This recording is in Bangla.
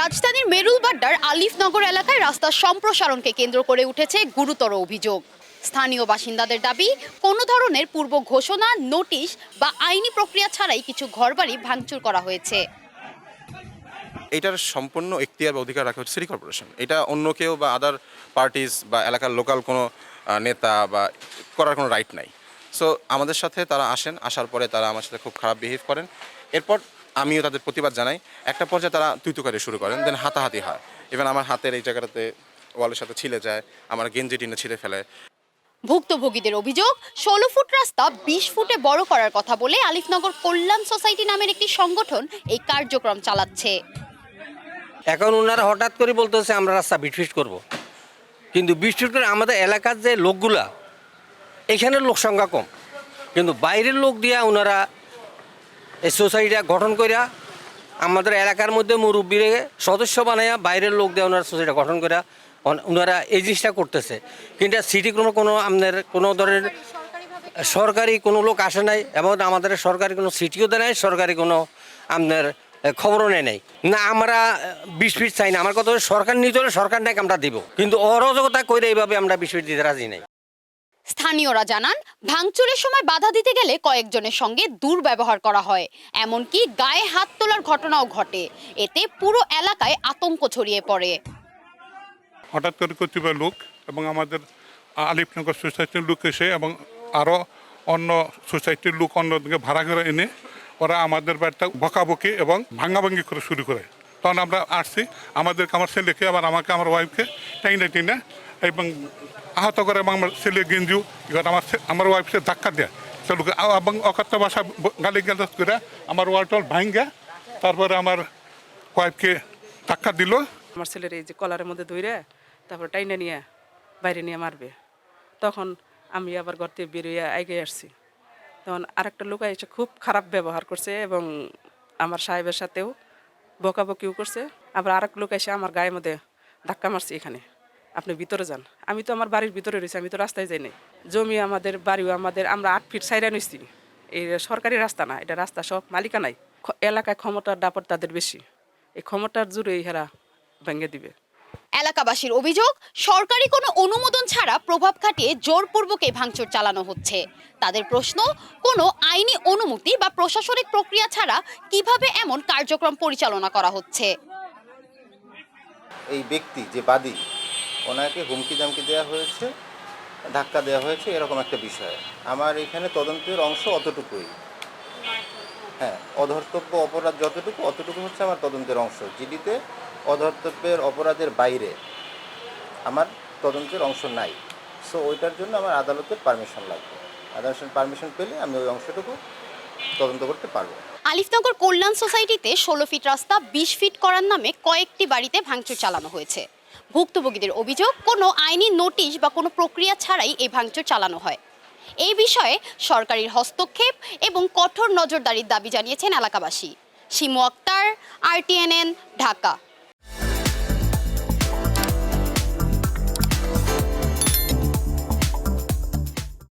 রাজধানীর মেরুলবাড্ডার আলিফনগর এলাকায় রাস্তার সম্প্রসারণকে কেন্দ্র করে উঠেছে গুরুতর অভিযোগ। স্থানীয় বাসিন্দাদের দাবি, কোনো ধরনের পূর্ব ঘোষণা, নোটিশ বা আইনি প্রক্রিয়া ছাড়াই কিছু ঘরবাড়ি ভাঙচুর করা হয়েছে। এটার সম্পূর্ণ এখতিয়ার বা অধিকার রাখা হচ্ছে সিটি কর্পোরেশন। এটা অন্য কেউ বা আদার পার্টিস বা এলাকার লোকাল কোনো নেতা বা করার কোনো রাইট নাই। সো আমাদের সাথে তারা আসেন, আসার পরে তারা আমার সাথে খুব খারাপ বিহেভ করেন। এরপর আমিও তাদের প্রতিবাদ জানাই। একটা পর্যায়ে তারা তুইতুকারি শুরু করেন, দেন হাতাহাতি হয়। ইভেন আমার হাতের এই জায়গাটাতে ওয়ালের সাথে ছিলে যায়, আমার গেঞ্জি টিনে ছিঁড়ে ফেলে। ভুক্তভোগীদের অভিযোগ, 16 ফুট রাস্তা 20 ফুটে বড় করার কথা বলে আলিফনগর কল্যাণ সোসাইটি নামের একটি সংগঠন এই কার্যক্রম চালাচ্ছে। এখন ওনারা হঠাৎ করে বলতেছে আমরা রাস্তা বিটফিট করব। কিন্তু বিটফিট করে আমাদের এলাকার যে লোকগুলা, এখানের লোক সংখ্যা কম, কিন্তু বাইরের লোক দিয়া ওনারা এই সোসাইটিটা গঠন করিয়া আমাদের এলাকার মধ্যে মুরব্বীরে সদস্য বানাইয়া বাইরের লোক দিয়ে ওনারা সোসাইটি গঠন করিয়া ওনারা এই জিনিসটা করতেছে। কিন্তু সিটি কোনো আমাদের কোনো ধরনের সরকারি কোনো লোক আসে নাই, এবং আমাদের সরকারি কোনো সিটিও দেয় নাই, সরকারি কোনো আমাদের খবরও নেয় নাই। না আমরা 20 ফিট চাই না, আমার কথা সরকার নিতে হলে সরকারটাকে আমরা দিব, কিন্তু অরাজকতা করে এইভাবে আমরা 20 ফিট দিতে রাজি নাই। স্থানীয়রা জানান, ভাঙচুরের সময় বাধা দিতে গেলে কয়েকজনের সঙ্গে দুর্ব্যবহার করা হয়, এমনকি গায়ে হাত তোলার ঘটনাও ঘটে। এতে পুরো এলাকায় আতঙ্ক ছড়িয়ে পড়ে। হঠাৎ করে কতিপয় লোক এবং আমাদের আলিফনগর সোসাইটির লোক এসে এবং আরও অন্য সোসাইটির লোক অন্যদিকে ভাড়া করে এনে ওরা আমাদের বাড়িটা বকাবকি এবং ভাঙ্গাভাঙ্গি করে শুরু করে। তখন আমরা আসছি, আমার ছেলেকে আবার আমাকে আমার ওয়াইফকে টেনে এবং আহত করে, এবং আমার ছেলে গেঞ্জু এবার আমার ওয়াইফকে ধাক্কা দেয় সেগুলোকে, এবং অকথ্য ভাষা গালি গালাজ করে আমার ওয়াইফ ভাঙ্গা, তারপরে আমার ওয়াইফকে ধাক্কা দিল। আমার ছেলের এই যে কলারের মধ্যে ধরে তারপর টাইনা নিয়ে বাইরে নিয়ে মারবে, তখন আমি আবার ঘর থেকে বেরিয়ে এগিয়ে আসছি। তখন আরেকটা লোক এসে খুব খারাপ ব্যবহার করছে এবং আমার সাহেবের সাথেও বকাবকিও করছে। আবার আরেক লোক এসে আমার গায়ের মধ্যে ধাক্কা মারছে, এখানে আপনি ভিতরে যান। আমি তো আমার বাড়ির ভিতরে রয়েছি, আমি তো রাস্তায় যাই নাই। জমি আমাদের, বাড়িও আমাদের, আমরা 8 ফিট সাইডে নিচ্ছি। এই সরকারি রাস্তা না, এটা রাস্তা সব মালিকানাই। এলাকায় ক্ষমতার দাপট তাদের বেশি, এই ক্ষমতার জুড়ে এরা ভেঙে দিবে। এলাকাবাসীর অভিযোগ, সরকারি কোনো অনুমোদন ছাড়া প্রভাব খাটিয়ে জোরপূর্বক এই ভাঙচুর চালানো হচ্ছে। তাদের প্রশ্ন, কোনো আইনি অনুমতি বা প্রশাসনিক প্রক্রিয়া ছাড়া কিভাবে এমন কার্যক্রম পরিচালনা করা হচ্ছে। এই ব্যক্তি যে বাদী, ওনাকে হুমকি দামকি দেওয়া হয়েছে, ধাক্কা দেওয়া হয়েছে, এরকম একটা বিষয়। আমার এখানে তদন্তের অংশ অতটুকুই। হ্যাঁ, অধর্তব্য অপরাধ যতটুকু, অতটুকু হচ্ছে আমার তদন্তের অংশ। জিডিতে অধর্তব্যের অপরাধের বাইরে আমার তদন্তের অংশ নাই। সো ওইটার জন্য আমার আদালতের পারমিশন লাগবে। আদালতের পারমিশন পেলে আমি ওই অংশটুকু তদন্ত করতে পারবো। আলিফনগর কল্যাণ সোসাইটিতে 16 ফিট রাস্তা 20 ফিট করার নামে কয়েকটি বাড়িতে ভাঙচুর চালানো হয়েছে। ভুক্তভোগীদের অভিযোগ, কোনো আইনি নোটিশ বা কোনো প্রক্রিয়া ছাড়াই এই ভাঙচুর চালানো হয়। এই বিষয়ে সরকারের হস্তক্ষেপ এবং কঠোর নজরদারির দাবি জানিয়েছেন এলাকাবাসী। শিমু আক্তার, RTNN, ঢাকা।